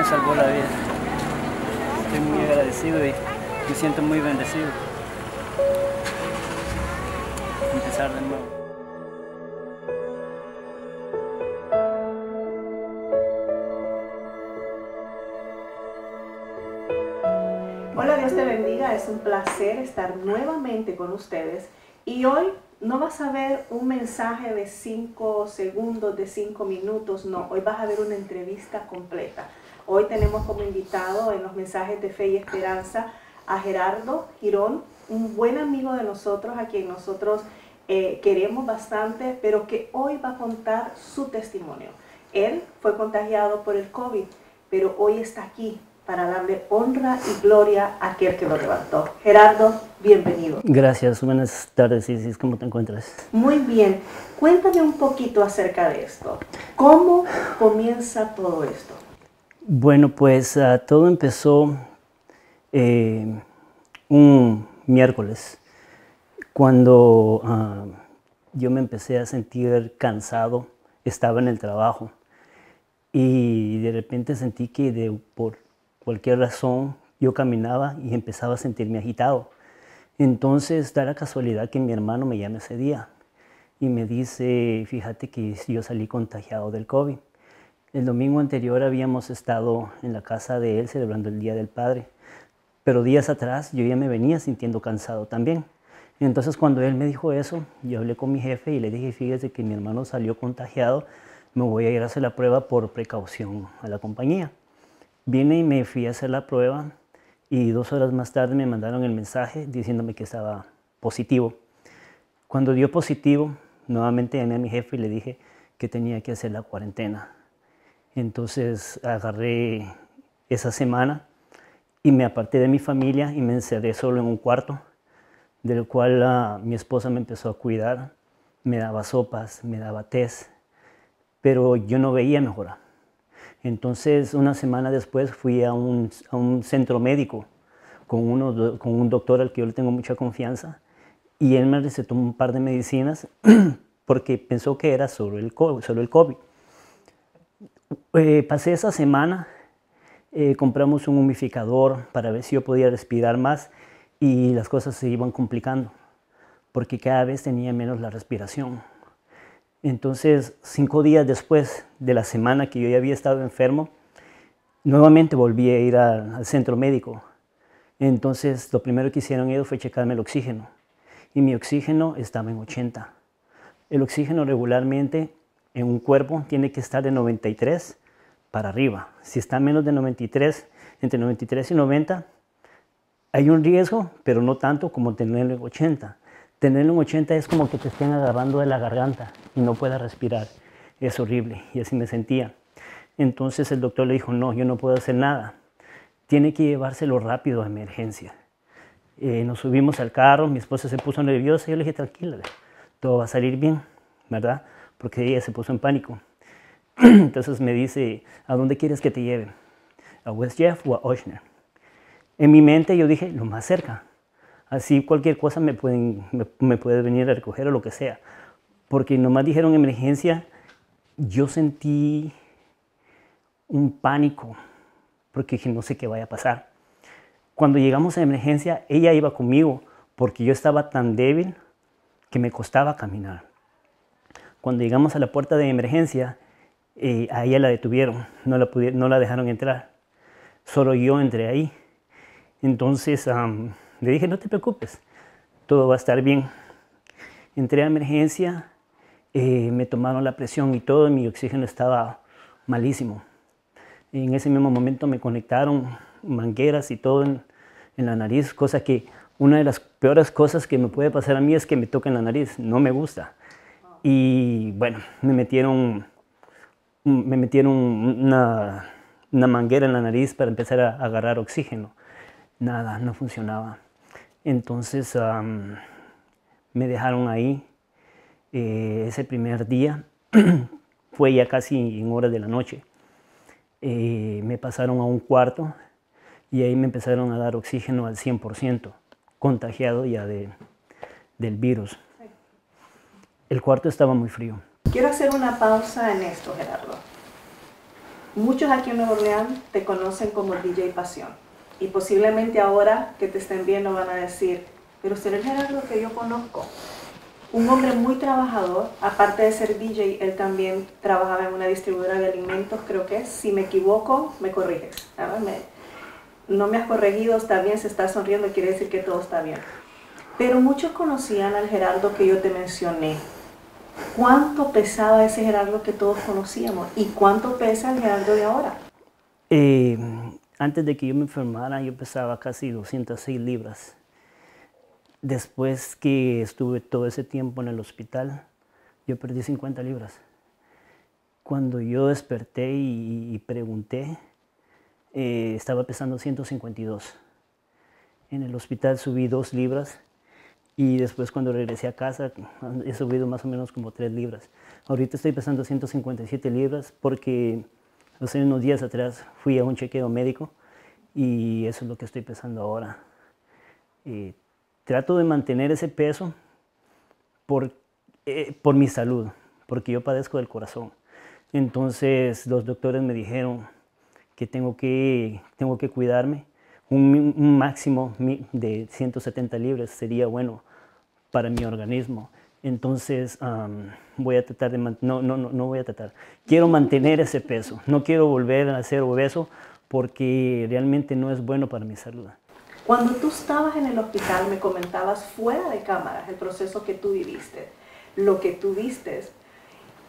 salvó la vida. Estoy muy agradecido y me siento muy bendecido. Empezar de nuevo. Hola, Dios te bendiga, es un placer estar nuevamente con ustedes y hoy no vas a ver un mensaje de 5 segundos, de 5 minutos, no, hoy vas a ver una entrevista completa. Hoy tenemos como invitado en los mensajes de fe y esperanza a Gerardo Girón, un buen amigo de nosotros, a quien nosotros queremos bastante, pero que hoy va a contar su testimonio. Él fue contagiado por el COVID, pero hoy está aquí para darle honra y gloria a aquel que lo levantó. Gerardo, bienvenido. Gracias, buenas tardes, Isis, ¿cómo te encuentras? Muy bien, cuéntame un poquito acerca de esto. ¿Cómo comienza todo esto? Bueno, pues todo empezó un miércoles, cuando yo me empecé a sentir cansado, estaba en el trabajo y de repente sentí que por cualquier razón yo caminaba y empezaba a sentirme agitado. Entonces da la casualidad que mi hermano me llama ese día y me dice, fíjate que yo salí contagiado del COVID. El domingo anterior habíamos estado en la casa de él celebrando el Día del Padre, pero días atrás yo ya me venía sintiendo cansado también. Entonces cuando él me dijo eso, yo hablé con mi jefe y le dije, fíjese que mi hermano salió contagiado, me voy a ir a hacer la prueba por precaución a la compañía. Vine y me fui a hacer la prueba y 2 horas más tarde me mandaron el mensaje diciéndome que estaba positivo. Cuando dio positivo, nuevamente llamé a mi jefe y le dije que tenía que hacer la cuarentena. Entonces agarré esa semana y me aparté de mi familia y me encerré solo en un cuarto, del cual mi esposa me empezó a cuidar, me daba sopas, me daba tés, pero yo no veía mejorar. Entonces, una semana después fui a un centro médico con un doctor al que yo le tengo mucha confianza y él me recetó un par de medicinas porque pensó que era solo el COVID. Pasé esa semana, compramos un humidificador para ver si yo podía respirar más y las cosas se iban complicando porque cada vez tenía menos la respiración. Entonces, 5 días después de la semana que yo ya había estado enfermo, nuevamente volví a ir al centro médico. Entonces, lo primero que hicieron ellos fue checarme el oxígeno. Y mi oxígeno estaba en 80. El oxígeno regularmente en un cuerpo tiene que estar de 93 para arriba. Si está menos de 93, entre 93 y 90, hay un riesgo, pero no tanto como tenerlo en 80. Tenerlo en 80 es como que te estén agarrando de la garganta y no puedas respirar. Es horrible y así me sentía. Entonces el doctor le dijo, no, yo no puedo hacer nada. Tiene que llevárselo rápido a emergencia. Nos subimos al carro, mi esposa se puso nerviosa y yo le dije, tranquila, todo va a salir bien, ¿verdad? Porque ella se puso en pánico. Entonces me dice, ¿a dónde quieres que te lleven? ¿A West Jeff o a Ochsner? En mi mente yo dije, lo más cerca. Así cualquier cosa me puede venir a recoger o lo que sea. Porque nomás dijeron emergencia, yo sentí un pánico, porque dije, no sé qué vaya a pasar. Cuando llegamos a emergencia, ella iba conmigo, porque yo estaba tan débil que me costaba caminar. Cuando llegamos a la puerta de emergencia, a ella la detuvieron, no la dejaron entrar. Solo yo entré ahí. Entonces le dije, no te preocupes, todo va a estar bien. Entré a emergencia, me tomaron la presión y todo, mi oxígeno estaba malísimo. En ese mismo momento me conectaron mangueras y todo en la nariz, cosa que una de las peores cosas que me puede pasar a mí es que me toquen la nariz, no me gusta. Y bueno, me metieron una manguera en la nariz para empezar a agarrar oxígeno. Nada, no funcionaba. Entonces me dejaron ahí. Ese primer día fue ya casi en horas de la noche. Me pasaron a un cuarto y ahí me empezaron a dar oxígeno al 100%, contagiado ya del virus. El cuarto estaba muy frío. Quiero hacer una pausa en esto, Gerardo. Muchos aquí en Nueva Orleans te conocen como DJ Pasión. Y posiblemente ahora que te estén viendo van a decir, pero usted es el Gerardo que yo conozco. Un hombre muy trabajador, aparte de ser DJ, él también trabajaba en una distribuidora de alimentos, creo que es. Si me equivoco, me corriges. No me has corregido, está bien, se está sonriendo, quiere decir que todo está bien. Pero muchos conocían al Gerardo que yo te mencioné. ¿Cuánto pesaba ese Gerardo que todos conocíamos? ¿Y cuánto pesa el Gerardo de ahora? Antes de que yo me enfermara, yo pesaba casi 206 libras. Después que estuve todo ese tiempo en el hospital, yo perdí 50 libras. Cuando yo desperté y pregunté, estaba pesando 152. En el hospital subí 2 libras y después cuando regresé a casa he subido más o menos como 3 libras. Ahorita estoy pesando 157 libras porque hace unos días atrás fui a un chequeo médico y eso es lo que estoy pesando ahora. Trato de mantener ese peso por mi salud, porque yo padezco del corazón. Entonces los doctores me dijeron que tengo que cuidarme. Un máximo de 170 libras sería bueno para mi organismo. Entonces voy a tratar de no voy a tratar. Quiero mantener ese peso. No quiero volver a ser obeso porque realmente no es bueno para mi salud. Cuando tú estabas en el hospital, me comentabas fuera de cámaras el proceso que tú viviste, lo que tú viste.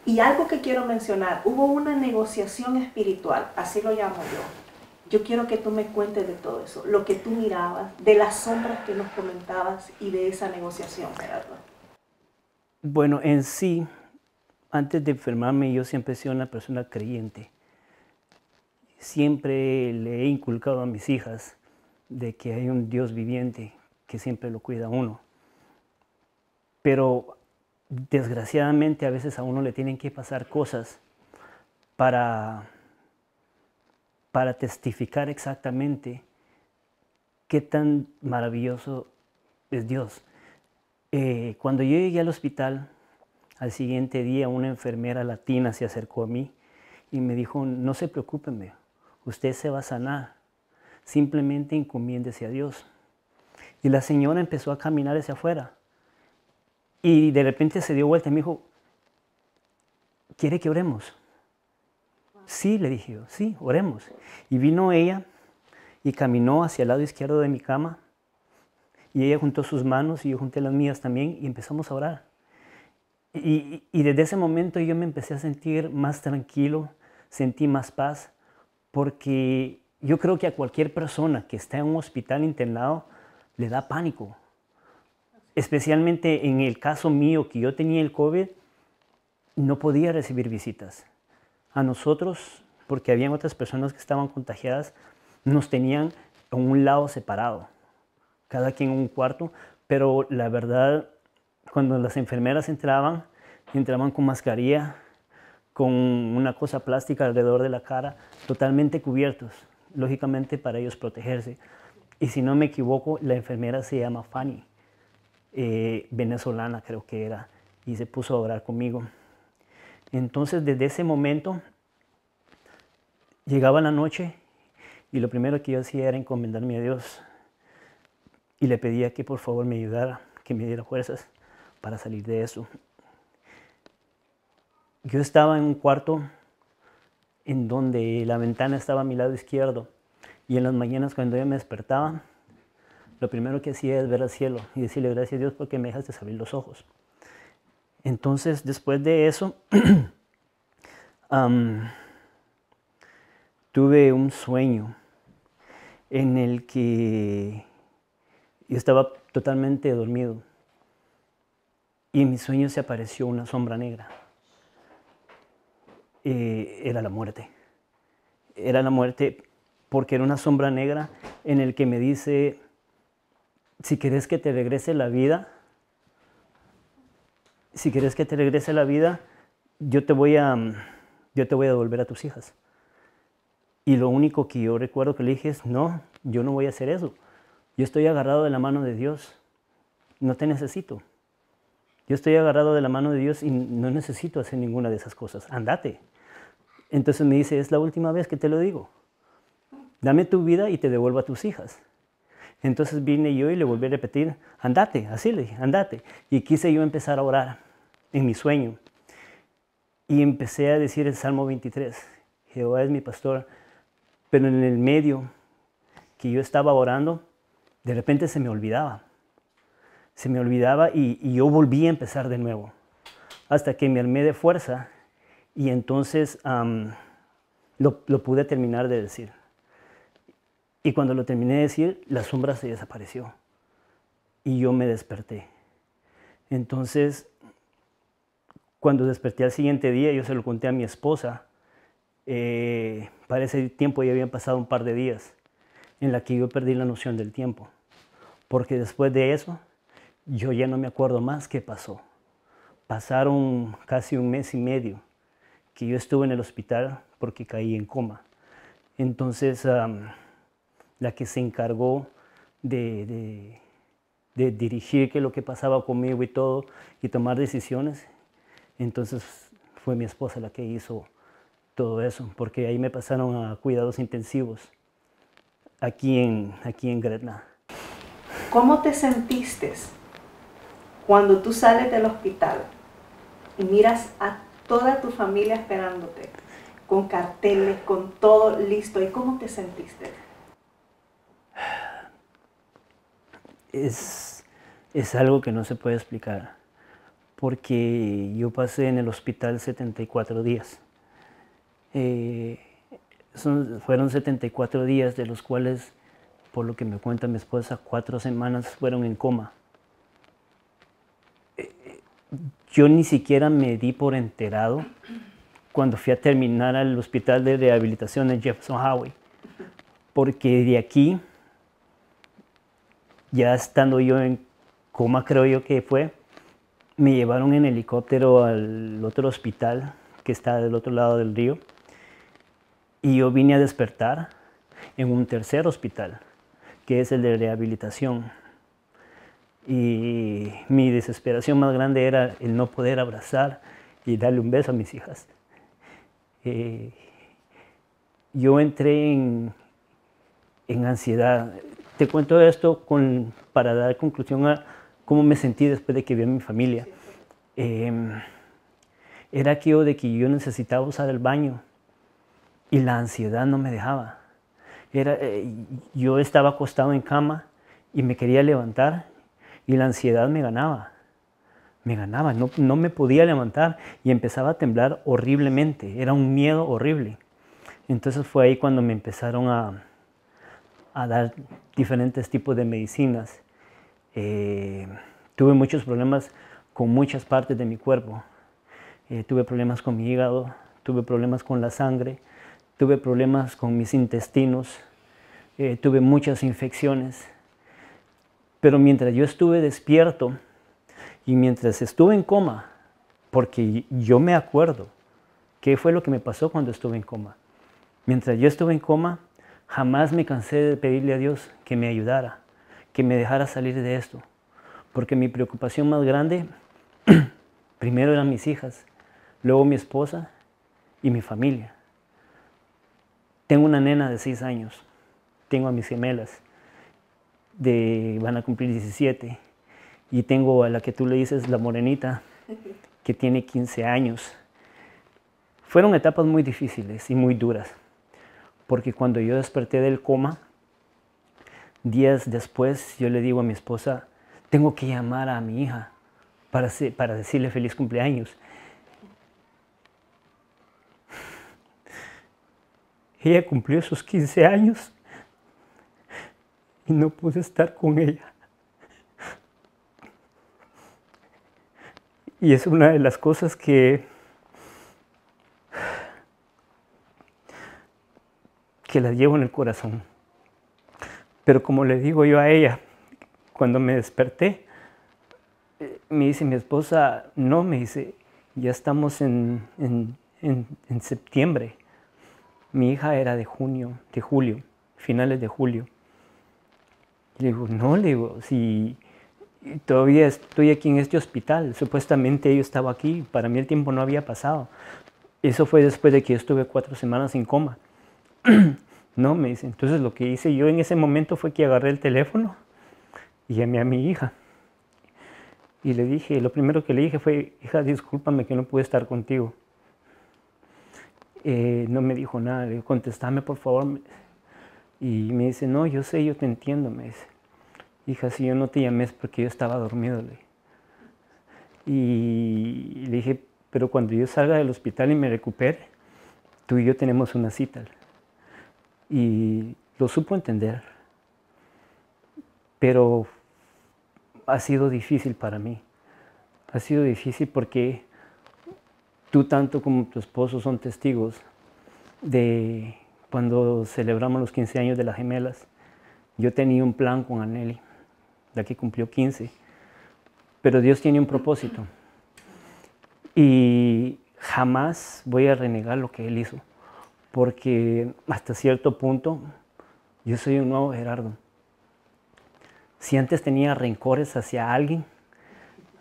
Y algo que quiero mencionar, hubo una negociación espiritual, así lo llamo yo. Yo quiero que tú me cuentes de todo eso, lo que tú mirabas, de las sombras que nos comentabas y de esa negociación, Gerardo. Bueno, en sí, antes de enfermarme, yo siempre he sido una persona creyente. Siempre le he inculcado a mis hijas de que hay un Dios viviente que siempre lo cuida a uno. Pero desgraciadamente a veces a uno le tienen que pasar cosas para testificar exactamente qué tan maravilloso es Dios. Cuando yo llegué al hospital, al siguiente día una enfermera latina se acercó a mí y me dijo, no se preocupe, usted se va a sanar, simplemente encomiéndese a Dios. Y la señora empezó a caminar hacia afuera y de repente se dio vuelta y me dijo, ¿quiere que oremos? Sí, le dije yo, sí, oremos. Y vino ella y caminó hacia el lado izquierdo de mi cama y ella juntó sus manos y yo junté las mías también y empezamos a orar. Y desde ese momento yo me empecé a sentir más tranquilo, sentí más paz, porque yo creo que a cualquier persona que está en un hospital internado le da pánico. Especialmente en el caso mío, que yo tenía el COVID, no podía recibir visitas. A nosotros, porque habían otras personas que estaban contagiadas, nos tenían en un lado separado, cada quien en un cuarto, pero la verdad, cuando las enfermeras entraban con mascarilla, con una cosa plástica alrededor de la cara, totalmente cubiertos, lógicamente para ellos protegerse. Y si no me equivoco, la enfermera se llama Fanny, venezolana creo que era, y se puso a orar conmigo. Entonces, desde ese momento, llegaba la noche y lo primero que yo hacía era encomendarme a Dios y le pedía que por favor me ayudara, que me diera fuerzas para salir de eso. Yo estaba en un cuarto en donde la ventana estaba a mi lado izquierdo y en las mañanas cuando yo me despertaba, lo primero que hacía es ver al cielo y decirle gracias a Dios porque me dejaste abrir los ojos. Entonces, después de eso, tuve un sueño en el que yo estaba totalmente dormido y en mi sueño se apareció una sombra negra. Era la muerte. Era la muerte porque era una sombra negra en el que me dice, si quieres que te regrese la vida, yo te voy a devolver a tus hijas. Y lo único que yo recuerdo que le dije es, no, yo no voy a hacer eso. Yo estoy agarrado de la mano de Dios. No te necesito. Yo estoy agarrado de la mano de Dios y no necesito hacer ninguna de esas cosas. Andate. Entonces me dice, es la última vez que te lo digo. Dame tu vida y te devuelvo a tus hijas. Entonces vine yo y le volví a repetir, andate, así le dije, andate. Y quise yo empezar a orar en mi sueño. Y empecé a decir el Salmo 23, Jehová es mi pastor. Pero en el medio que yo estaba orando, de repente se me olvidaba. Se me olvidaba y yo volví a empezar de nuevo. Hasta que me armé de fuerza y entonces lo pude terminar de decir. Y cuando lo terminé de decir, la sombra se desapareció. Y yo me desperté. Entonces, cuando desperté al siguiente día, yo se lo conté a mi esposa. Para ese tiempo ya habían pasado un par de días en la que yo perdí la noción del tiempo. Porque después de eso, yo ya no me acuerdo más qué pasó. Pasaron casi un mes y medio que yo estuve en el hospital porque caí en coma. Entonces, la que se encargó de dirigir qué es lo que pasaba conmigo y todo, y tomar decisiones, entonces fue mi esposa la que hizo todo eso, porque ahí me pasaron a cuidados intensivos, aquí en Gretna. ¿Cómo te sentiste cuando tú sales del hospital y miras a toda tu familia esperándote, con carteles, con todo listo? ¿Y cómo te sentiste? Es algo que no se puede explicar, porque yo pasé en el hospital 74 días. Fueron 74 días, de los cuales, por lo que me cuenta mi esposa, 4 semanas fueron en coma. Yo ni siquiera me di por enterado cuando fui a terminar al hospital de rehabilitación en Jefferson Highway, porque de aquí, ya estando yo en coma, creo yo que fue, me llevaron en helicóptero al otro hospital que está del otro lado del río, y yo vine a despertar en un tercer hospital, que es el de rehabilitación. Y mi desesperación más grande era el no poder abrazar y darle un beso a mis hijas. Yo entré en ansiedad. Te cuento esto para dar conclusión a cómo me sentí después de que vi a mi familia. Era aquello de que yo necesitaba usar el baño y la ansiedad no me dejaba. Yo estaba acostado en cama y me quería levantar y la ansiedad me ganaba. No me podía levantar y empezaba a temblar horriblemente. Era un miedo horrible. Entonces fue ahí cuando me empezaron a dar diferentes tipos de medicinas. Tuve muchos problemas con muchas partes de mi cuerpo. Tuve problemas con mi hígado, tuve problemas con la sangre, tuve problemas con mis intestinos, tuve muchas infecciones. Pero mientras yo estuve despierto y mientras estuve en coma, porque yo me acuerdo qué fue lo que me pasó cuando estuve en coma. Mientras yo estuve en coma, jamás me cansé de pedirle a Dios que me ayudara, que me dejara salir de esto. Porque mi preocupación más grande, primero eran mis hijas, luego mi esposa y mi familia. Tengo una nena de 6 años, tengo a mis gemelas, van a cumplir 17, y tengo a la que tú le dices la morenita, que tiene 15 años. Fueron etapas muy difíciles y muy duras, porque cuando yo desperté del coma, días después yo le digo a mi esposa, tengo que llamar a mi hija para decirle feliz cumpleaños. Ella cumplió sus 15 años y no pude estar con ella. Y es una de las cosas que las llevo en el corazón. Pero como le digo yo a ella, cuando me desperté, me dice mi esposa, no, me dice, ya estamos en septiembre. Mi hija era de julio, finales de julio. Le digo, no, le digo, si todavía estoy aquí en este hospital, supuestamente yo estaba aquí, para mí el tiempo no había pasado. Eso fue después de que yo estuve 4 semanas en coma. No, me dice. Entonces lo que hice yo en ese momento fue que agarré el teléfono y llamé a mi hija. Y le dije, lo primero que le dije fue, hija, discúlpame que no pude estar contigo. No me dijo nada, le digo, contéstame por favor. Y me dice, no, yo sé, yo te entiendo, me dice. Hija, si yo no te llamé es porque yo estaba dormido, le dije. Y le dije, pero cuando yo salga del hospital y me recupere, tú y yo tenemos una cita. Y lo supo entender, pero ha sido difícil para mí. Ha sido difícil porque tú tanto como tu esposo son testigos de cuando celebramos los 15 años de las gemelas. Yo tenía un plan con Anneli, la que cumplió 15, pero Dios tiene un propósito y jamás voy a renegar lo que Él hizo, porque hasta cierto punto yo soy un nuevo Gerardo. Si antes tenía rencores hacia alguien,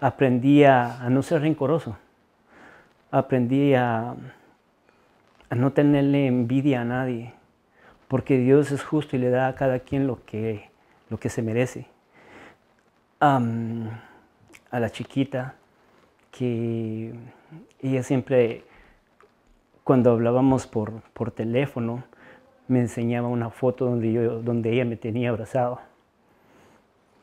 aprendí a no ser rencoroso, aprendí a no tenerle envidia a nadie, porque Dios es justo y le da a cada quien lo que se merece. A la chiquita, que ella siempre, cuando hablábamos por teléfono, me enseñaba una foto donde ella me tenía abrazado.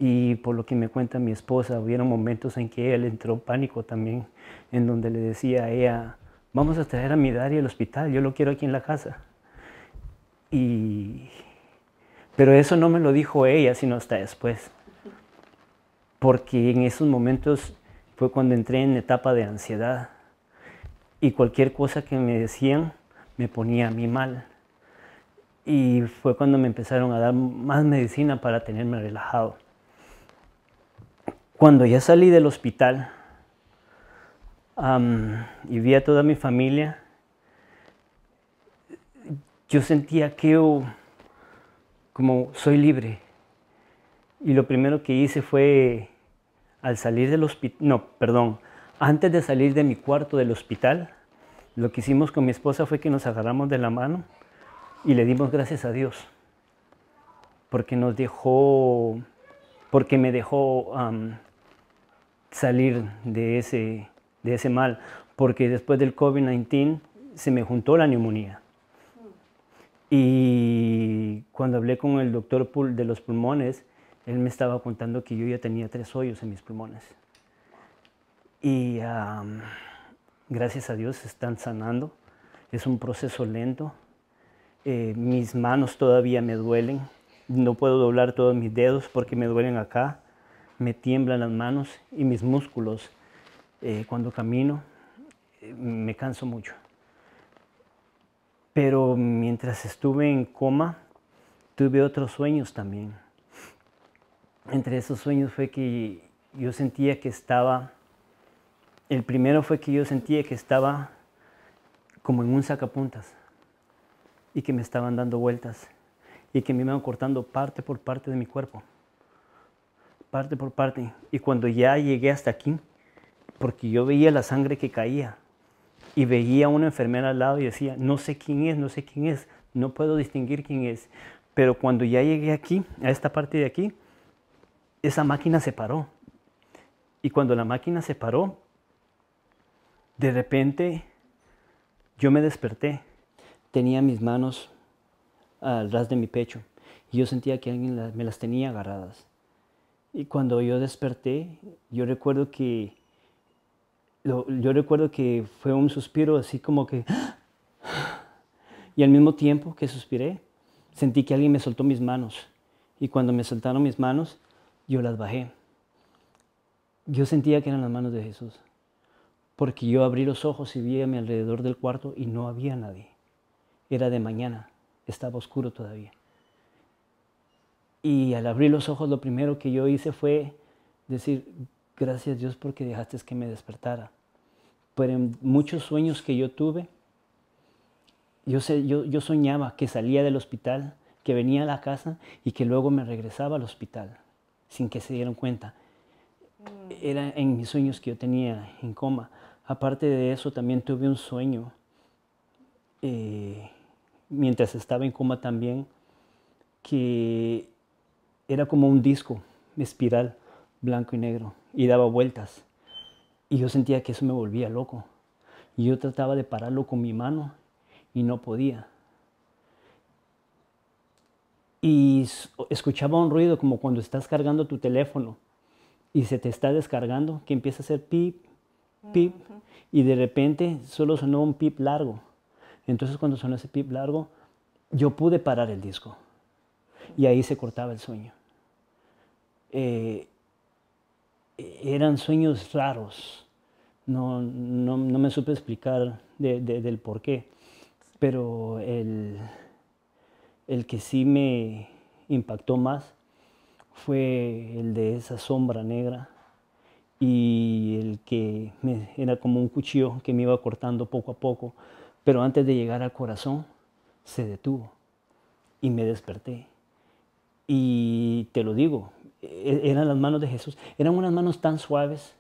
Y por lo que me cuenta mi esposa, hubieron momentos en que ella le entró pánico también, en donde le decía a ella, vamos a traer a mi Dari al hospital, yo lo quiero aquí en la casa. Pero eso no me lo dijo ella, sino hasta después. Porque en esos momentos fue cuando entré en etapa de ansiedad. Y cualquier cosa que me decían me ponía a mí mal. Y fue cuando me empezaron a dar más medicina para tenerme relajado. Cuando ya salí del hospital y vi a toda mi familia, yo sentía que como soy libre. Y lo primero que hice fue, al salir del hospital, antes de salir de mi cuarto del hospital, lo que hicimos con mi esposa fue que nos agarramos de la mano y le dimos gracias a Dios, porque me dejó salir de ese mal, porque después del COVID-19 se me juntó la neumonía. Y cuando hablé con el doctor de los pulmones, él me estaba contando que yo ya tenía 3 hoyos en mis pulmones. Y gracias a Dios se están sanando. Es un proceso lento. Mis manos todavía me duelen. No puedo doblar todos mis dedos porque me duelen acá. Me tiemblan las manos y mis músculos. Cuando camino me canso mucho. Pero mientras estuve en coma, tuve otros sueños también. Entre esos sueños fue que yo sentía que estaba, el primero fue que yo sentía que estaba como en un sacapuntas y que me estaban dando vueltas y que me iban cortando parte por parte de mi cuerpo, parte por parte. Y cuando ya llegué hasta aquí, porque yo veía la sangre que caía y veía a una enfermera al lado y decía, no sé quién es, no sé quién es, no puedo distinguir quién es. Pero cuando ya llegué aquí, a esta parte de aquí, esa máquina se paró. Y cuando la máquina se paró, de repente yo me desperté. Tenía mis manos al ras de mi pecho y yo sentía que alguien me las tenía agarradas. Y cuando yo desperté, yo recuerdo que fue un suspiro así como que... Y al mismo tiempo que suspiré, sentí que alguien me soltó mis manos. Y cuando me soltaron mis manos, yo las bajé. Yo sentía que eran las manos de Jesús. Porque yo abrí los ojos y vi a mi alrededor del cuarto y no había nadie. Era de mañana, estaba oscuro todavía. Y al abrir los ojos lo primero que yo hice fue decir, gracias Dios porque dejaste que me despertara. Pero en muchos sueños que yo tuve, yo soñaba que salía del hospital, que venía a la casa y que luego me regresaba al hospital, sin que se dieran cuenta. Era en mis sueños que yo tenía en coma. Aparte de eso, también tuve un sueño mientras estaba en coma también, que era como un disco, espiral, blanco y negro, y daba vueltas. Y yo sentía que eso me volvía loco. Y yo trataba de pararlo con mi mano y no podía. Y escuchaba un ruido como cuando estás cargando tu teléfono y se te está descargando, que empieza a hacer pip, pip, y de repente solo sonó un pip largo. Entonces cuando sonó ese pip largo, yo pude parar el disco y ahí se cortaba el sueño. Eran sueños raros, no me supe explicar del por qué, pero el que sí me impactó más fue el de esa sombra negra y el que era como un cuchillo que me iba cortando poco a poco, pero antes de llegar al corazón se detuvo y me desperté. Y te lo digo, eran las manos de Jesús, eran unas manos tan suaves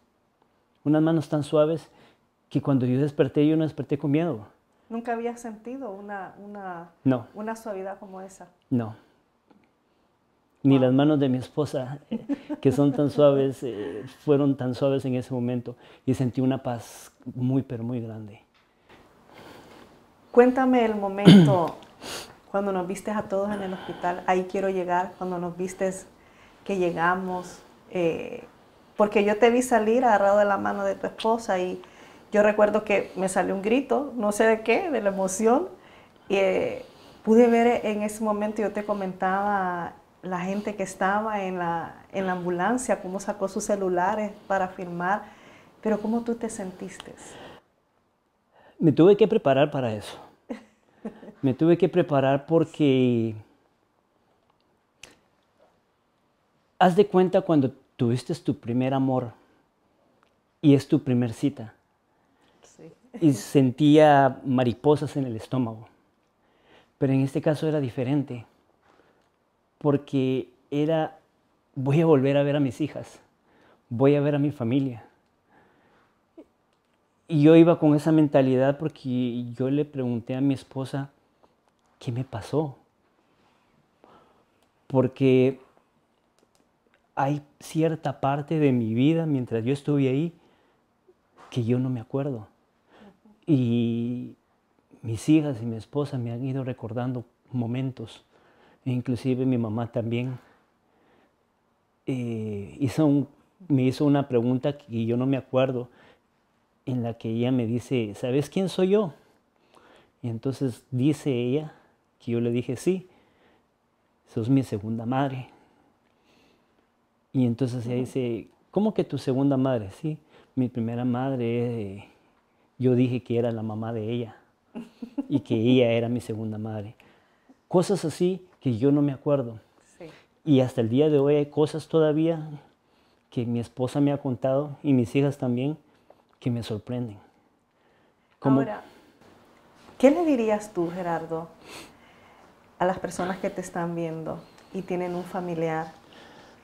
que cuando yo no desperté con miedo. ¿Nunca habías sentido No, una suavidad como esa? no. Ni las manos de mi esposa, que son tan suaves, fueron tan suaves en ese momento. Y sentí una paz muy, pero muy grande. Cuéntame el momento cuando nos viste a todos en el hospital. Ahí quiero llegar, cuando nos viste que llegamos. Porque yo te vi salir agarrado de la mano de tu esposa y yo recuerdo que me salió un grito, no sé de qué, de la emoción. Pude ver en ese momento, yo te comentaba, la gente que estaba en la ambulancia, cómo sacó sus celulares para filmar, pero ¿cómo tú te sentiste? Me tuve que preparar para eso. Me tuve que preparar porque haz de cuenta cuando tuviste tu primer amor y es tu primer cita. Sí. Y sentía mariposas en el estómago. Pero en este caso era diferente, porque voy a volver a ver a mis hijas, voy a ver a mi familia. Y yo iba con esa mentalidad porque yo le pregunté a mi esposa, ¿qué me pasó? Porque hay cierta parte de mi vida mientras yo estuve ahí que yo no me acuerdo. Y mis hijas y mi esposa me han ido recordando momentos, e inclusive mi mamá también. Me hizo una pregunta que yo no me acuerdo, en la que ella me dice, ¿sabes quién soy yo? Y entonces dice ella, que yo le dije, sí, sos mi segunda madre. Y entonces ella dice, ¿cómo que tu segunda madre? Sí, mi primera madre, yo dije que era la mamá de ella y que ella era mi segunda madre. Cosas así que yo no me acuerdo. Sí. Y hasta el día de hoy hay cosas todavía que mi esposa me ha contado y mis hijas también que me sorprenden. Ahora, ¿qué le dirías tú, Gerardo, a las personas que te están viendo y tienen un familiar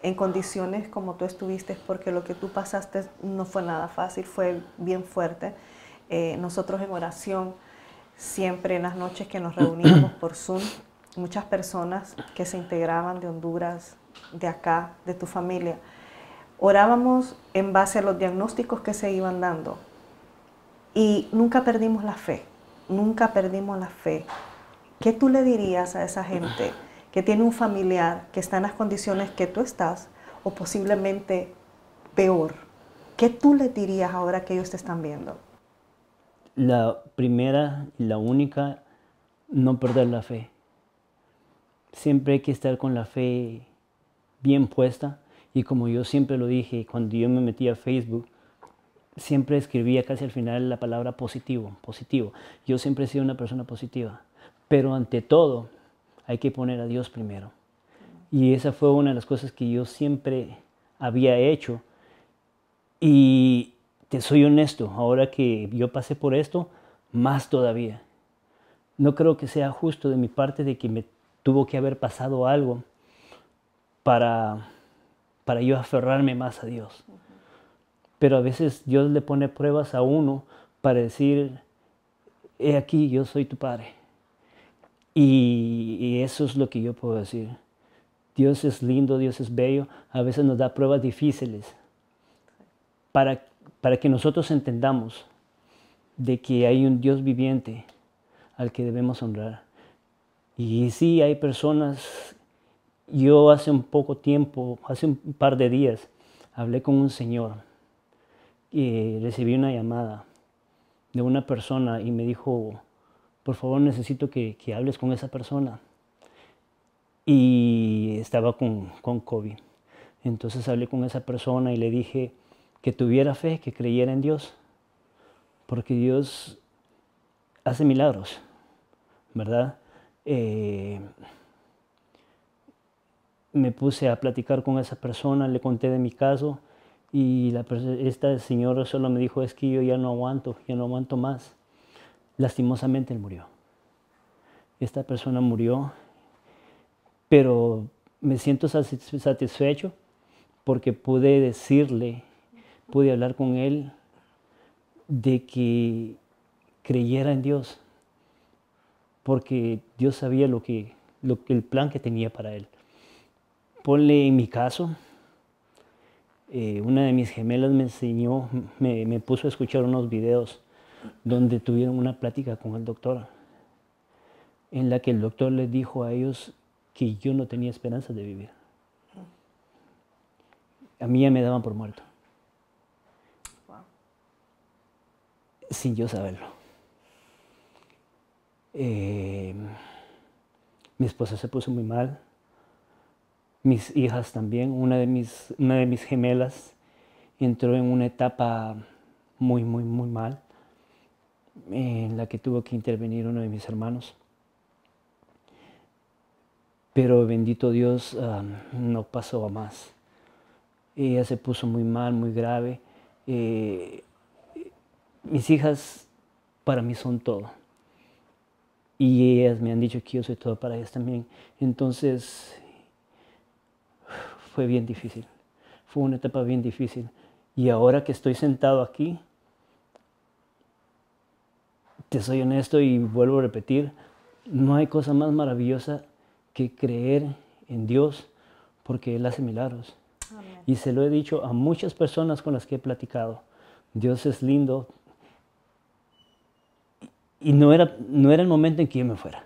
en condiciones como tú estuviste? Porque lo que tú pasaste no fue nada fácil, fue bien fuerte. Nosotros en oración, siempre en las noches que nos reuníamos por Zoom, muchas personas que se integraban de Honduras, de acá, de tu familia, orábamos en base a los diagnósticos que se iban dando y nunca perdimos la fe, nunca perdimos la fe. ¿Qué tú le dirías a esa gente que tiene un familiar que está en las condiciones que tú estás o posiblemente peor? ¿Qué tú le dirías ahora que ellos te están viendo? La primera y la única, no perder la fe. Siempre hay que estar con la fe bien puesta. Y como yo siempre lo dije, cuando yo me metí a Facebook, siempre escribía casi al final la palabra positivo, positivo. Yo siempre he sido una persona positiva. Pero ante todo, hay que poner a Dios primero. Y esa fue una de las cosas que yo siempre había hecho. Y te soy honesto, ahora que yo pasé por esto, más todavía. No creo que sea justo de mi parte de que me tuvo que haber pasado algo para yo aferrarme más a Dios. Pero a veces Dios le pone pruebas a uno para decir, he aquí, yo soy tu Padre. Y eso es lo que yo puedo decir. Dios es lindo, Dios es bello. A veces nos da pruebas difíciles para que nosotros entendamos de que hay un Dios viviente al que debemos honrar. Y sí, hay personas. Yo hace un poco tiempo, hace un par de días, hablé con un señor y recibí una llamada de una persona y me dijo, por favor necesito que hables con esa persona. Y estaba con COVID. Entonces hablé con esa persona y le dije que tuviera fe, que creyera en Dios, porque Dios hace milagros, ¿verdad? Me puse a platicar con esa persona, le conté de mi caso y esta señora solo me dijo, es que yo ya no aguanto más. Lastimosamente él murió. Esta persona murió, pero me siento satisfecho porque pude decirle, pude hablar con él de que creyera en Dios, porque Dios sabía el plan que tenía para él. Ponle en mi caso, una de mis gemelas me enseñó, me puso a escuchar unos videos donde tuvieron una plática con el doctor, en la que el doctor les dijo a ellos que yo no tenía esperanza de vivir. A mí ya me daban por muerto. Wow. Sin yo saberlo. Mi esposa se puso muy mal. Mis hijas también. Una de mis gemelas entró en una etapa muy mal, en la que tuvo que intervenir uno de mis hermanos. Pero bendito Dios, no pasó a más. Ella se puso muy mal, muy grave. Mis hijas para mí son todo. Y ellas me han dicho que yo soy todo para ellas también. Entonces, fue bien difícil. Fue una etapa bien difícil. Y ahora que estoy sentado aquí, te soy honesto y vuelvo a repetir, no hay cosa más maravillosa que creer en Dios, porque Él hace milagros. Amén. Y se lo he dicho a muchas personas con las que he platicado. Dios es lindo. Y no era el momento en que yo me fuera.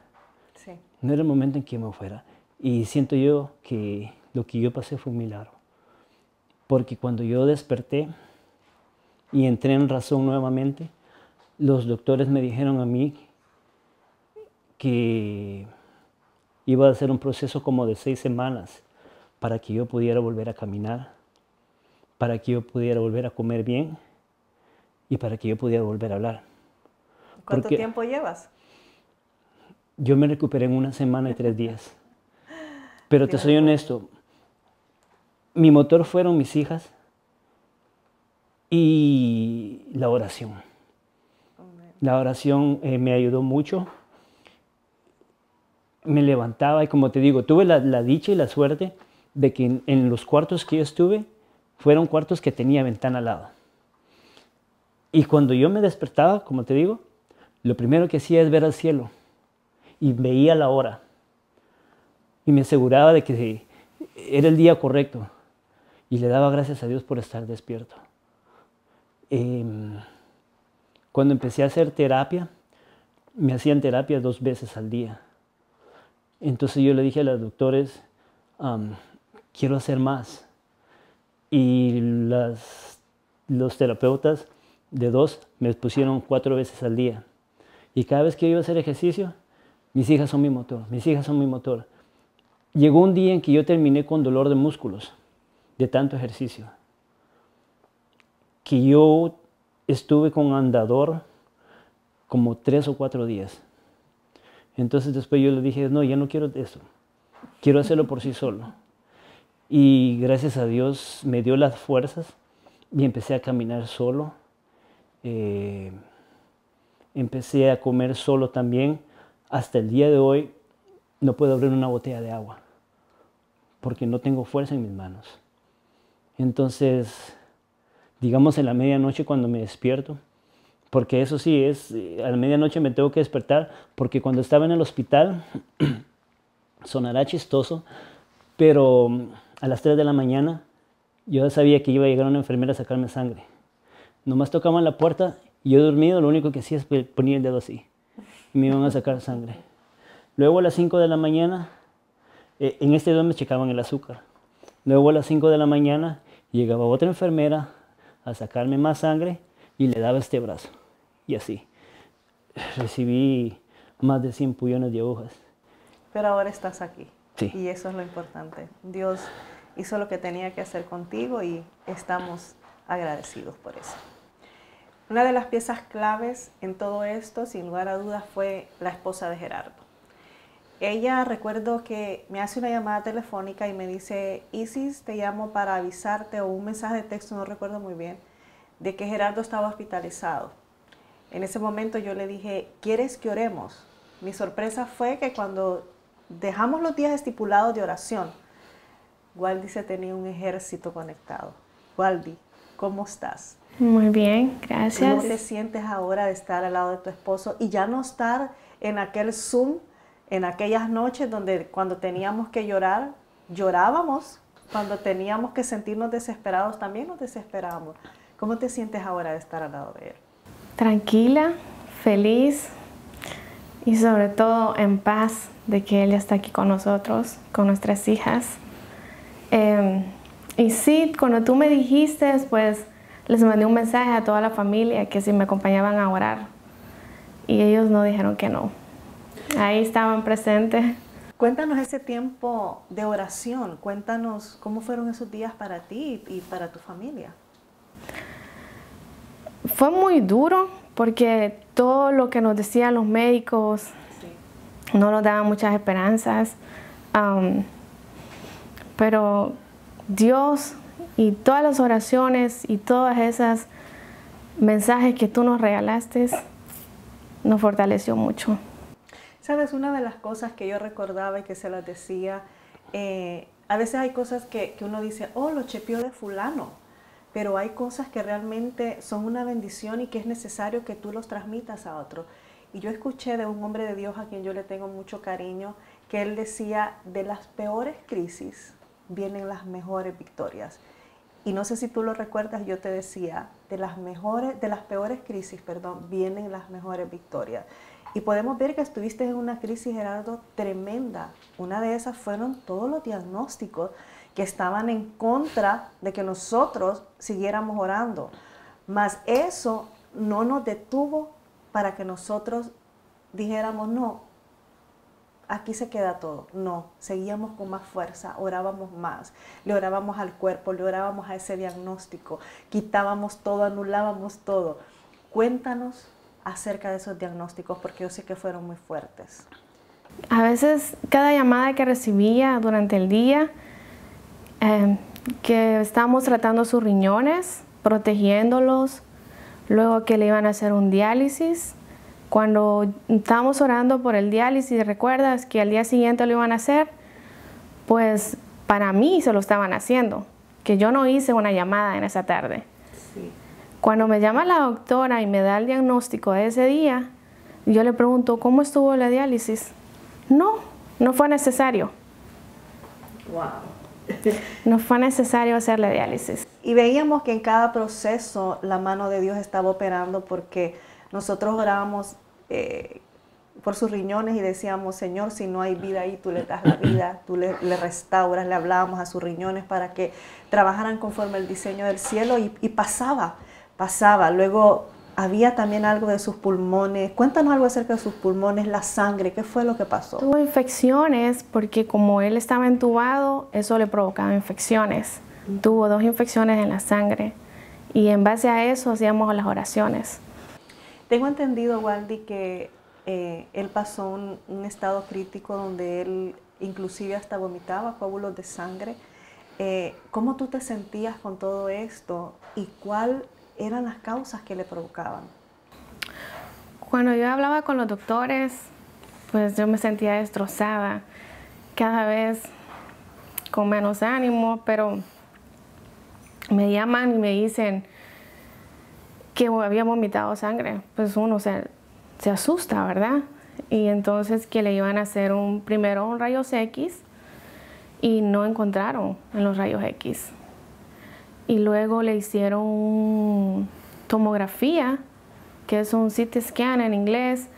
Sí. No era el momento en que yo me fuera. Y siento yo que lo que yo pasé fue un milagro. Porque cuando yo desperté y entré en razón nuevamente, los doctores me dijeron a mí que iba a ser un proceso como de 6 semanas para que yo pudiera volver a caminar, para que yo pudiera volver a comer bien y para que yo pudiera volver a hablar. ¿Cuánto Porque tiempo llevas? yo me recuperé en 1 semana y 3 días. Pero te Dios soy es bueno. honesto, mi motor fueron mis hijas y la oración. Amén. La oración me ayudó mucho. Me levantaba y como te digo, tuve la dicha y la suerte de que en los cuartos que yo estuve, fueron cuartos que tenía ventana al lado. Y cuando yo me despertaba, como te digo, lo primero que hacía es ver al cielo y veía la hora. Y me aseguraba de que era el día correcto. Y le daba gracias a Dios por estar despierto. Cuando empecé a hacer terapia, me hacían terapia 2 veces al día. Entonces yo le dije a los doctores, quiero hacer más. Y los terapeutas de 2 me pusieron 4 veces al día. Y cada vez que yo iba a hacer ejercicio, mis hijas son mi motor, mis hijas son mi motor. Llegó un día en que yo terminé con dolor de músculos, de tanto ejercicio. Que yo estuve con andador como 3 o 4 días. Entonces después yo le dije, no, ya no quiero eso. Quiero hacerlo por sí solo. Y gracias a Dios me dio las fuerzas y empecé a caminar solo. Empecé a comer solo también. Hasta el día de hoy no puedo abrir una botella de agua porque no tengo fuerza en mis manos. Entonces, digamos en la medianoche cuando me despierto, porque eso sí, a la medianoche me tengo que despertar, porque cuando estaba en el hospital, sonará chistoso, pero a las 3 de la mañana yo sabía que iba a llegar una enfermera a sacarme sangre. Nomás tocaban la puerta y yo dormido, lo único que hacía es poner el dedo así y me iban a sacar sangre. Luego a las 5 de la mañana, en este dedo me checaban el azúcar. Luego a las 5 de la mañana llegaba otra enfermera a sacarme más sangre y le daba este brazo. Y así. Recibí más de 100 pullones de agujas. Pero ahora estás aquí. Sí. Y eso es lo importante. Dios hizo lo que tenía que hacer contigo y estamos agradecidos por eso. Una de las piezas claves en todo esto, sin lugar a dudas, fue la esposa de Gerardo. Ella, recuerdo que me hace una llamada telefónica y me dice, Isis, te llamo para avisarte, o un mensaje de texto, no recuerdo muy bien, de que Gerardo estaba hospitalizado. En ese momento yo le dije, ¿quieres que oremos? Mi sorpresa fue que cuando dejamos los días estipulados de oración, Waldy se tenía un ejército conectado. Waldy, ¿cómo estás? Muy bien, gracias. ¿Cómo te sientes ahora de estar al lado de tu esposo y ya no estar en aquel Zoom, en aquellas noches donde cuando teníamos que llorar, llorábamos, cuando teníamos que sentirnos desesperados, también nos desesperábamos? ¿Cómo te sientes ahora de estar al lado de él? Tranquila, feliz y sobre todo en paz de que él ya está aquí con nosotros, con nuestras hijas. Y sí, cuando tú me dijiste, pues les mandé un mensaje a toda la familia que si me acompañaban a orar. Y ellos no dijeron que no. Ahí estaban presentes. Cuéntanos ese tiempo de oración. Cuéntanos cómo fueron esos días para ti y para tu familia. Fue muy duro porque todo lo que nos decían los médicos no nos daba muchas esperanzas. Pero Dios y todas las oraciones y todas esas mensajes que tú nos regalaste nos fortaleció mucho. Sabes, una de las cosas que yo recordaba y que se las decía, a veces hay cosas que uno dice, oh, lo chepió de fulano, pero hay cosas que realmente son una bendición y que es necesario que tú los transmitas a otro. Y yo escuché de un hombre de Dios a quien yo le tengo mucho cariño, que él decía, de las peores crisis vienen las mejores victorias. Y no sé si tú lo recuerdas, yo te decía, de las peores crisis, vienen las mejores victorias. Y podemos ver que estuviste en una crisis, Gerardo, tremenda. Una de esas fueron todos los diagnósticos que estaban en contra de que nosotros siguiéramos orando. Mas eso no nos detuvo para que nosotros dijéramos, no, aquí se queda todo. No, seguíamos con más fuerza, orábamos más, le orábamos al cuerpo, le orábamos a ese diagnóstico, quitábamos todo, anulábamos todo. Cuéntanos acerca de esos diagnósticos, porque yo sé que fueron muy fuertes. A veces cada llamada que recibía durante el día, que estábamos tratando sus riñones, protegiéndolos, luego que le iban a hacer un diálisis. Cuando estábamos orando por el diálisis, ¿recuerdas que al día siguiente lo iban a hacer? Pues para mí se lo estaban haciendo, que yo no hice una llamada en esa tarde. Sí. Cuando me llama la doctora y me da el diagnóstico de ese día, yo le pregunto, ¿cómo estuvo la diálisis? No fue necesario. Wow. No fue necesario hacer la diálisis. Y veíamos que en cada proceso la mano de Dios estaba operando, porque nosotros orábamos por sus riñones y decíamos, Señor, si no hay vida ahí, tú le das la vida, tú le restauras. Le hablábamos a sus riñones para que trabajaran conforme el diseño del cielo y pasaba. Luego había también algo de sus pulmones. Cuéntanos algo acerca de sus pulmones, la sangre, ¿qué fue lo que pasó? Tuvo infecciones porque como él estaba entubado, eso le provocaba infecciones. Tuvo 2 infecciones en la sangre y en base a eso hacíamos las oraciones. Tengo entendido, Waldy, que él pasó un estado crítico donde él inclusive hasta vomitaba coágulos de sangre. ¿Cómo tú te sentías con todo esto y cuáles eran las causas que le provocaban? Cuando yo hablaba con los doctores, pues yo me sentía destrozada, cada vez con menos ánimo, pero me llaman y me dicen, que había vomitado sangre. Pues uno se asusta, ¿verdad? Y entonces que le iban a hacer primero un rayos X y no encontraron en los rayos X. Y luego le hicieron tomografía, que es un CT scan en inglés,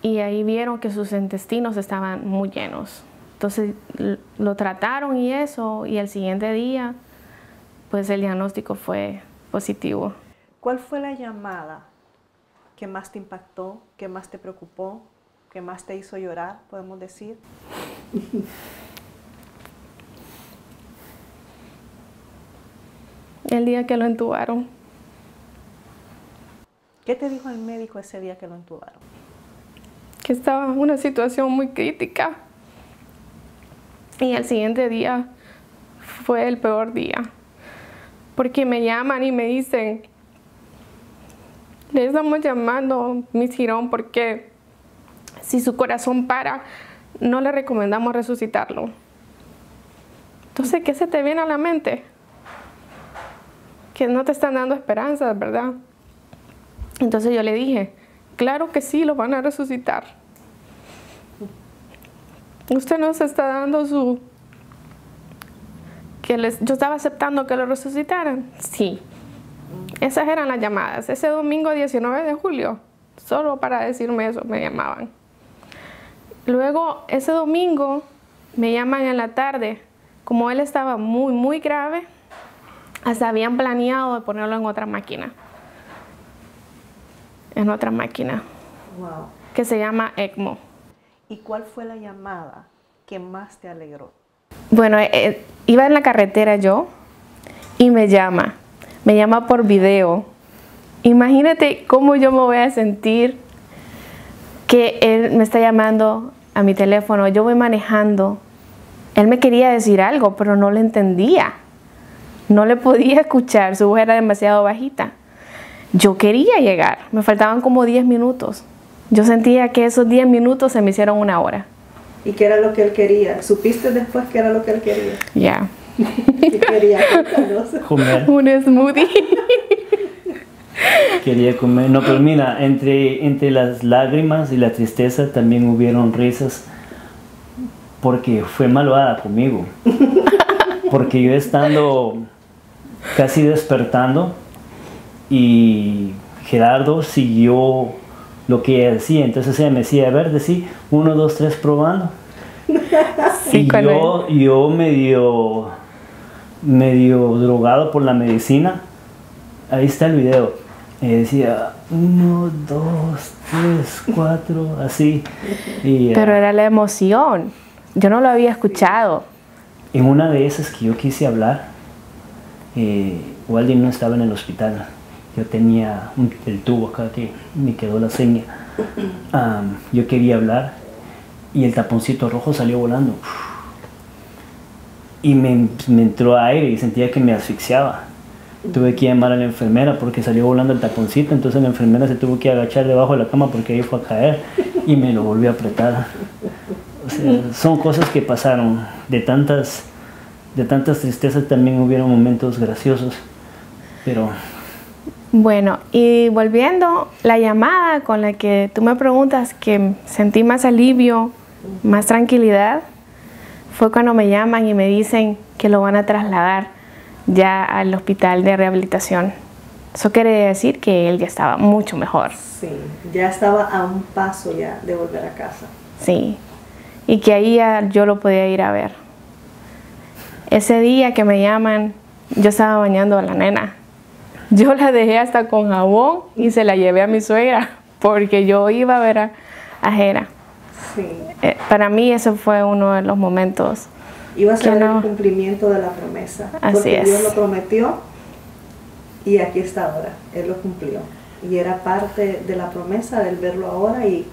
y ahí vieron que sus intestinos estaban muy llenos. Entonces lo trataron y eso, y el siguiente día, pues el diagnóstico fue positivo. ¿Cuál fue la llamada que más te impactó, que más te preocupó, que más te hizo llorar, podemos decir? El día que lo entubaron. ¿Qué te dijo el médico ese día que lo entubaron? Que estaba en una situación muy crítica. Y el siguiente día fue el peor día. Porque me llaman y me dicen, le estamos llamando Miss Girón porque si su corazón para, no le recomendamos resucitarlo. Entonces, ¿qué se te viene a la mente? Que no te están dando esperanzas, ¿verdad? Entonces yo le dije, claro que sí, lo van a resucitar. Usted nos está dando yo estaba aceptando que lo resucitaran. Sí. Esas eran las llamadas. Ese domingo 19 de julio, solo para decirme eso, me llamaban. Luego, ese domingo, me llaman en la tarde. Como él estaba muy, muy grave, hasta habían planeado de ponerlo en otra máquina. En otra máquina. Wow. Que se llama ECMO. ¿Y cuál fue la llamada que más te alegró? Bueno, iba en la carretera yo y me llama por video. Imagínate cómo yo me voy a sentir que él me está llamando a mi teléfono. Yo voy manejando. Él me quería decir algo, pero no le entendía. No le podía escuchar, su voz era demasiado bajita. Yo quería llegar, me faltaban como 10 minutos. Yo sentía que esos 10 minutos se me hicieron una hora. ¿Y qué era lo que él quería? ¿Supiste después qué era lo que él quería? Ya. ¿Qué quería? Cuéntanos. Comer. Un smoothie. Quería comer. No, pero mira, entre las lágrimas y la tristeza también hubieron risas porque fue malvada conmigo. Porque yo estando casi despertando y Gerardo siguió lo que ella decía. Entonces ella me decía, a ver, decí 1, 2, 3 probando. Sí, y yo medio drogado por la medicina. Ahí está el video. Decía 1, 2, 3, 4, así. Pero era la emoción. Yo no lo había escuchado. En una de esas que yo quise hablar, Walden no estaba en el hospital. Yo tenía el tubo acá que me quedó la seña. Yo quería hablar y el taponcito rojo salió volando. Y me entró aire y sentía que me asfixiaba. Tuve que llamar a la enfermera porque salió volando el taponcito. Entonces la enfermera se tuvo que agachar debajo de la cama porque ahí fue a caer y me lo volvió a apretar. O sea, son cosas que pasaron. De tantas tristezas también hubieron momentos graciosos. Pero... Bueno, y volviendo, la llamada con la que tú me preguntas que sentí más alivio, más tranquilidad, fue cuando me llaman y me dicen que lo van a trasladar ya al hospital de rehabilitación. Eso quiere decir que él ya estaba mucho mejor. Sí, ya estaba a un paso ya de volver a casa. Sí, y que ahí ya yo lo podía ir a ver. Ese día que me llaman, yo estaba bañando a la nena. Yo la dejé hasta con jabón y se la llevé a mi suegra porque yo iba a ver a Jera. Sí. Para mí eso fue uno de los momentos. Iba a ser el cumplimiento de la promesa. Así porque es. Dios lo prometió y aquí está ahora. Él lo cumplió. Y era parte de la promesa del verlo ahora y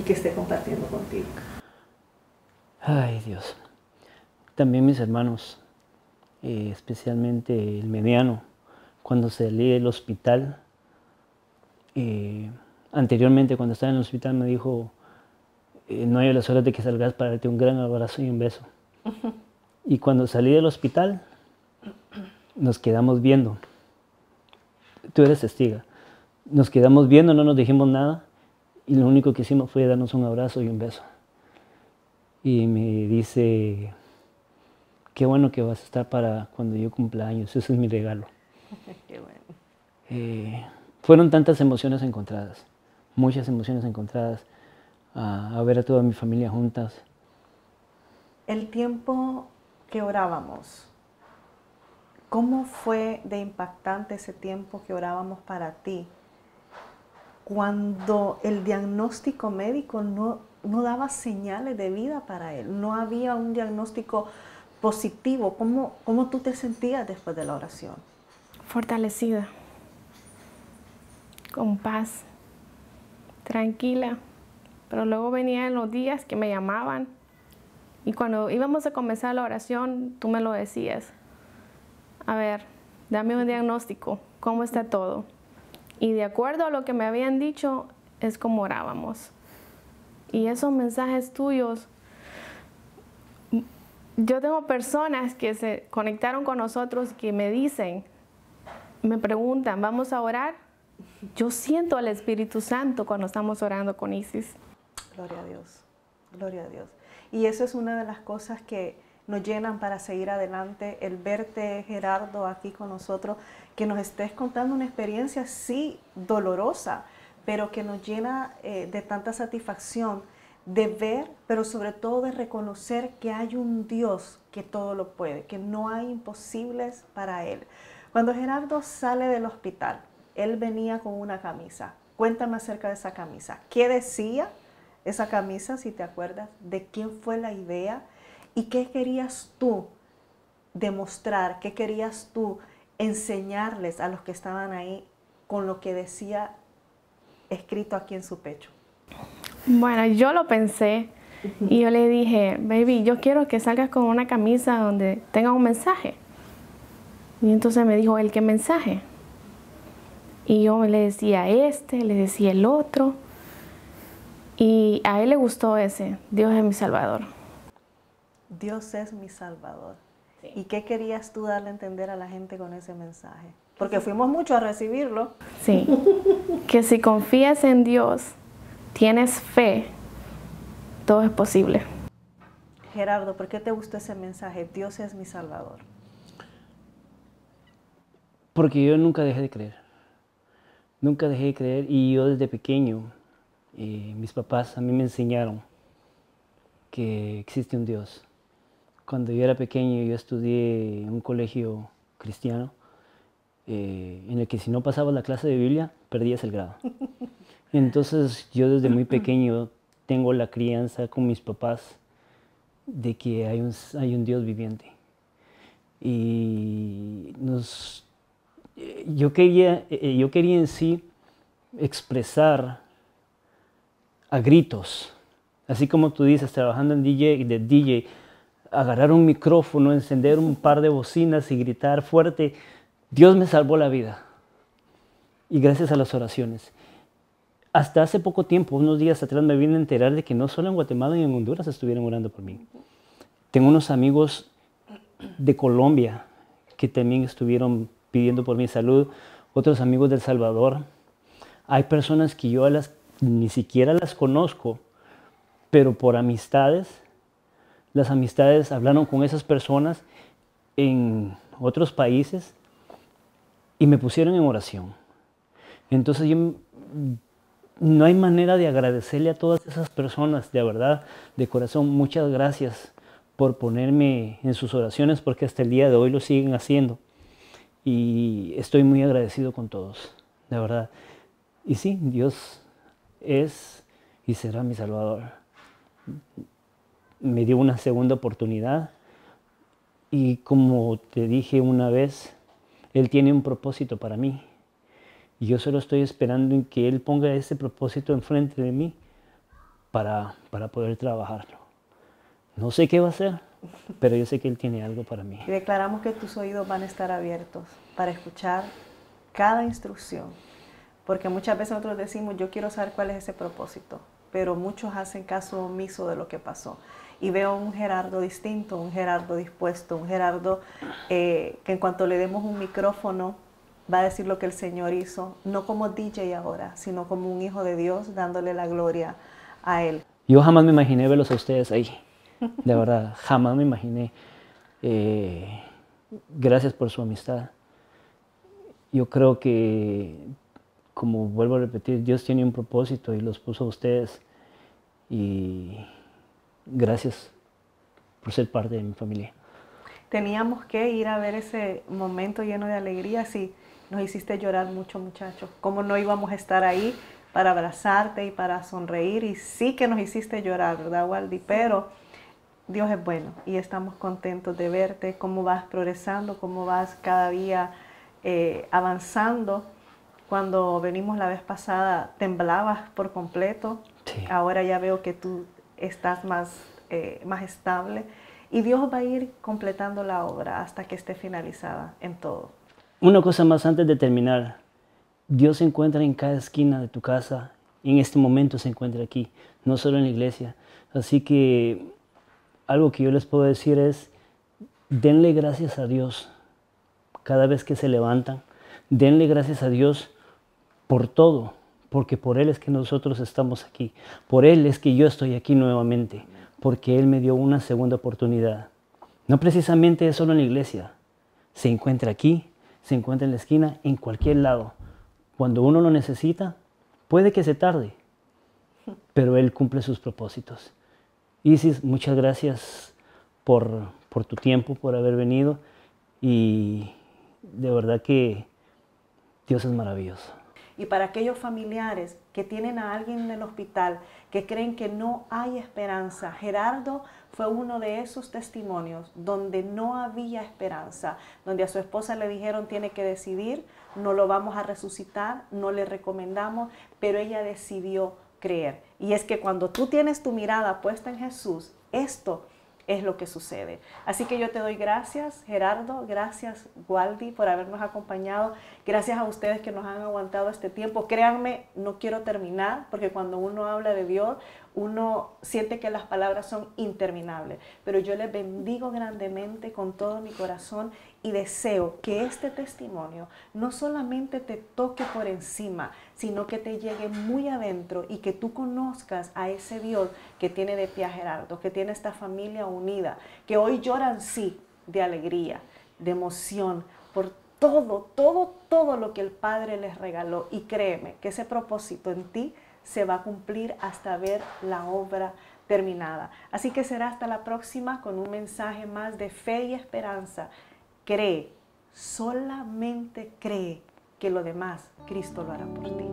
que esté compartiendo contigo. Ay, Dios. También mis hermanos, especialmente el mediano, cuando salí del hospital, anteriormente cuando estaba en el hospital me dijo, no hay las horas de que salgas para darte un gran abrazo y un beso. Y cuando salí del hospital, nos quedamos viendo. Tú eres testiga. Nos quedamos viendo, no nos dijimos nada y lo único que hicimos fue darnos un abrazo y un beso. Y me dice, qué bueno que vas a estar para cuando yo cumpla años, ese es mi regalo. Qué bueno. Fueron tantas emociones encontradas, muchas emociones encontradas, a ver a toda mi familia juntas. El tiempo que orábamos, ¿cómo fue de impactante ese tiempo que orábamos para ti? Cuando el diagnóstico médico no daba señales de vida para él, no había un diagnóstico positivo. ¿Cómo tú te sentías después de la oración? Fortalecida, con paz, tranquila. Pero luego venían los días que me llamaban y cuando íbamos a comenzar la oración, tú me lo decías. A ver, dame un diagnóstico, ¿cómo está todo? Y de acuerdo a lo que me habían dicho, es como orábamos. Y esos mensajes tuyos, yo tengo personas que se conectaron con nosotros que me dicen, me preguntan, ¿vamos a orar? Yo siento al Espíritu Santo cuando estamos orando con Isis. Gloria a Dios, gloria a Dios. Y eso es una de las cosas que nos llenan para seguir adelante, el verte, Gerardo, aquí con nosotros, que nos estés contando una experiencia, sí, dolorosa, pero que nos llena de tanta satisfacción de ver, pero sobre todo de reconocer que hay un Dios que todo lo puede, que no hay imposibles para Él. Cuando Gerardo sale del hospital, él venía con una camisa. Cuéntame acerca de esa camisa. ¿Qué decía esa camisa, si te acuerdas? ¿De quién fue la idea? ¿Y qué querías tú demostrar? ¿Qué querías tú enseñarles a los que estaban ahí con lo que decía escrito aquí en su pecho? Bueno, yo lo pensé y yo le dije, baby, yo quiero que salgas con una camisa donde tenga un mensaje. Y entonces me dijo, ¿el qué mensaje? Y yo le decía le decía el otro. Y a él le gustó ese, Dios es mi Salvador. Dios es mi Salvador. Sí. ¿Y qué querías tú darle a entender a la gente con ese mensaje? Porque fuimos muchos a recibirlo. Sí, que si confías en Dios, tienes fe, todo es posible. Gerardo, ¿por qué te gustó ese mensaje? Dios es mi Salvador. Porque yo nunca dejé de creer. Nunca dejé de creer y yo desde pequeño, mis papás a mí me enseñaron que existe un Dios. Cuando yo era pequeño yo estudié en un colegio cristiano en el que si no pasabas la clase de Biblia perdías el grado. Entonces yo desde muy pequeño tengo la crianza con mis papás de que hay un Dios viviente. Y yo quería en sí expresar a gritos, así como tú dices, trabajando en DJ, agarrar un micrófono, encender un par de bocinas y gritar fuerte, Dios me salvó la vida. Y gracias a las oraciones. Hasta hace poco tiempo, unos días atrás, me vine a enterar de que no solo en Guatemala y en Honduras estuvieron orando por mí. Tengo unos amigos de Colombia que también estuvieron pidiendo por mi salud, otros amigos de El Salvador. Hay personas que yo ni siquiera las conozco, pero por amistades, las amistades hablaron con esas personas en otros países y me pusieron en oración. Entonces no hay manera de agradecerle a todas esas personas, de verdad, de corazón, muchas gracias por ponerme en sus oraciones, porque hasta el día de hoy lo siguen haciendo. Y estoy muy agradecido con todos, de verdad. Y sí, Dios es y será mi Salvador. Me dio una segunda oportunidad y como te dije una vez, Él tiene un propósito para mí. Y yo solo estoy esperando en que Él ponga ese propósito enfrente de mí para poder trabajarlo. No sé qué va a hacer, pero yo sé que Él tiene algo para mí. Y declaramos que tus oídos van a estar abiertos para escuchar cada instrucción. Porque muchas veces nosotros decimos, yo quiero saber cuál es ese propósito, pero muchos hacen caso omiso de lo que pasó. Y veo un Gerardo distinto, un Gerardo dispuesto, un Gerardo que en cuanto le demos un micrófono va a decir lo que el Señor hizo, no como DJ ahora, sino como un hijo de Dios, dándole la gloria a Él. Yo jamás me imaginé verlos a ustedes ahí, de verdad, jamás me imaginé. Gracias por su amistad. Yo creo que, como vuelvo a repetir, Dios tiene un propósito y los puso a ustedes. Y gracias por ser parte de mi familia. Teníamos que ir a ver ese momento lleno de alegría. Sí, nos hiciste llorar mucho, muchachos. ¿Cómo no íbamos a estar ahí para abrazarte y para sonreír? Y sí que nos hiciste llorar, ¿verdad, Waldy? Pero Dios es bueno y estamos contentos de verte, cómo vas progresando, cómo vas cada día avanzando. Cuando venimos la vez pasada temblabas por completo. Sí. Ahora ya veo que tú estás más estable. Y Dios va a ir completando la obra hasta que esté finalizada en todo. Una cosa más antes de terminar. Dios se encuentra en cada esquina de tu casa. En este momento se encuentra aquí, no solo en la iglesia. Así que algo que yo les puedo decir es, denle gracias a Dios cada vez que se levantan. Denle gracias a Dios por todo, porque por Él es que nosotros estamos aquí. Por Él es que yo estoy aquí nuevamente. Porque Él me dio una segunda oportunidad. No precisamente solo en la iglesia. Se encuentra aquí, se encuentra en la esquina, en cualquier lado. Cuando uno lo necesita, puede que se tarde, pero Él cumple sus propósitos. Isis, muchas gracias por tu tiempo, por haber venido. Y de verdad que Dios es maravilloso. Y para aquellos familiares que tienen a alguien en el hospital, que creen que no hay esperanza, Gerardo fue uno de esos testimonios donde no había esperanza, donde a su esposa le dijeron tiene que decidir, no lo vamos a resucitar, no le recomendamos, pero ella decidió creer. Y es que cuando tú tienes tu mirada puesta en Jesús, esto es lo que sucede. Así que yo te doy gracias, Gerardo, gracias, Waldy, por habernos acompañado. Gracias a ustedes que nos han aguantado este tiempo. Créanme, no quiero terminar, porque cuando uno habla de Dios, uno siente que las palabras son interminables. Pero yo les bendigo grandemente con todo mi corazón y deseo que este testimonio no solamente te toque por encima, sino que te llegue muy adentro y que tú conozcas a ese Dios que tiene de pie a Gerardo, que tiene esta familia unida, que hoy lloran sí de alegría, de emoción, por todo lo que el Padre les regaló. Y créeme que ese propósito en ti se va a cumplir hasta ver la obra terminada. Así que será hasta la próxima con un mensaje más de fe y esperanza. Cree, solamente cree que lo demás Cristo lo hará por ti.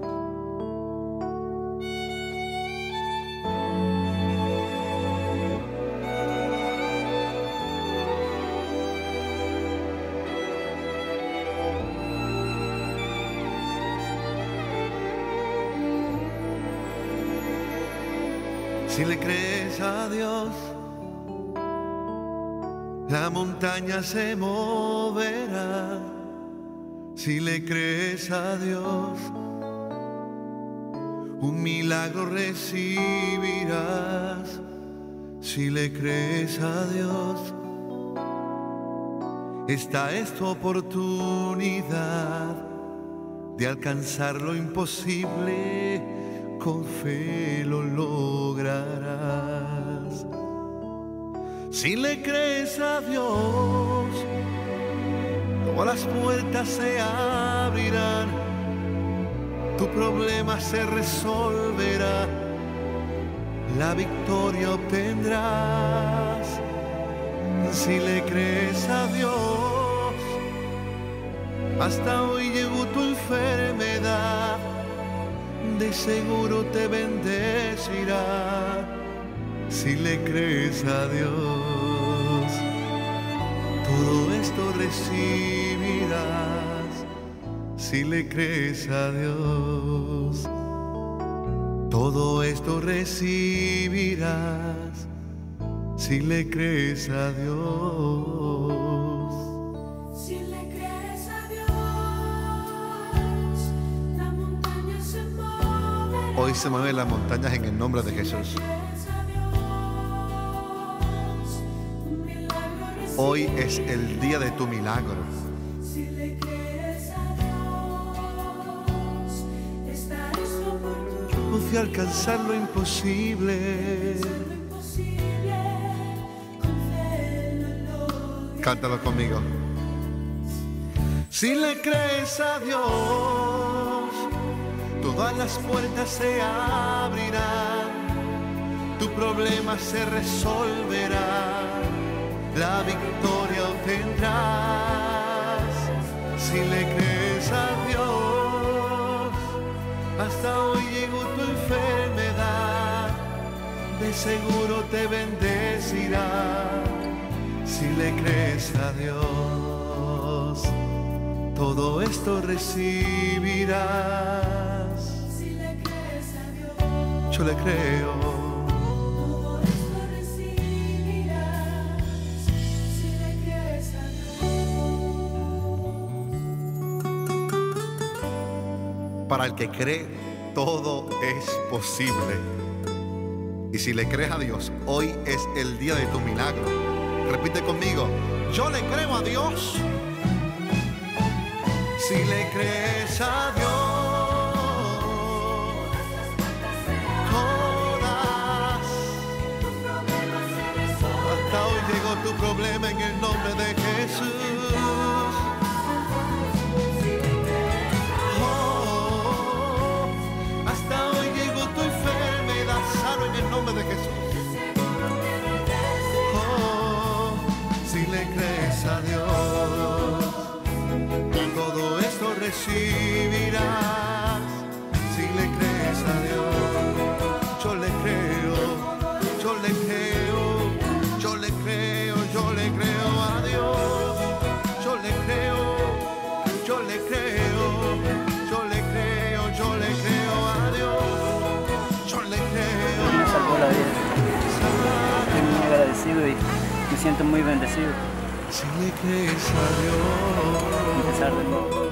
Si le crees a Dios, la montaña se moverá. Si le crees a Dios, un milagro recibirás. Si le crees a Dios, esta es tu oportunidad de alcanzar lo imposible. Con fe lo lograrás. Si le crees a Dios, todas las puertas se abrirán, tu problema se resolverá, la victoria obtendrás. Si le crees a Dios, hasta hoy llegó tu enfermedad, de seguro te bendecirá. Si le crees a Dios, todo esto recibirás. Si le crees a Dios, todo esto recibirás. Si le crees a Dios. Hoy se mueven las montañas en el nombre de Jesús. Hoy es el día de tu milagro. de alcanzar lo imposible. Cántalo conmigo. Si le crees a Dios, todas las puertas se abrirán, tu problema se resolverá, la victoria obtendrás. Si le crees a Dios, hasta hoy llegó tu enfermedad, de seguro te bendecirá. Si le crees a Dios, todo esto recibirás. Si le crees a Dios, yo le creo. todo esto recibirás. Si le crees a Dios. Para el que cree, todo es posible. Y si le crees a Dios, hoy es el día de tu milagro. Repite conmigo, yo le creo a Dios. Si le crees a Dios, todas, hasta hoy llegó tu problema en el nombre de Jesús. Oh, hasta hoy llegó tu enfermedad, sano en el nombre de Jesús. Si le crees a Dios, todo esto recibirás. Si le crees a Dios, yo le creo, yo le creo, yo le creo, yo le creo a Dios. Yo le creo, yo le creo, yo le creo, yo le creo a Dios. Yo le creo. Me salvó la vida. Estoy muy agradecido y me siento muy bendecido. Si le crees a Dios, A pesar de todo.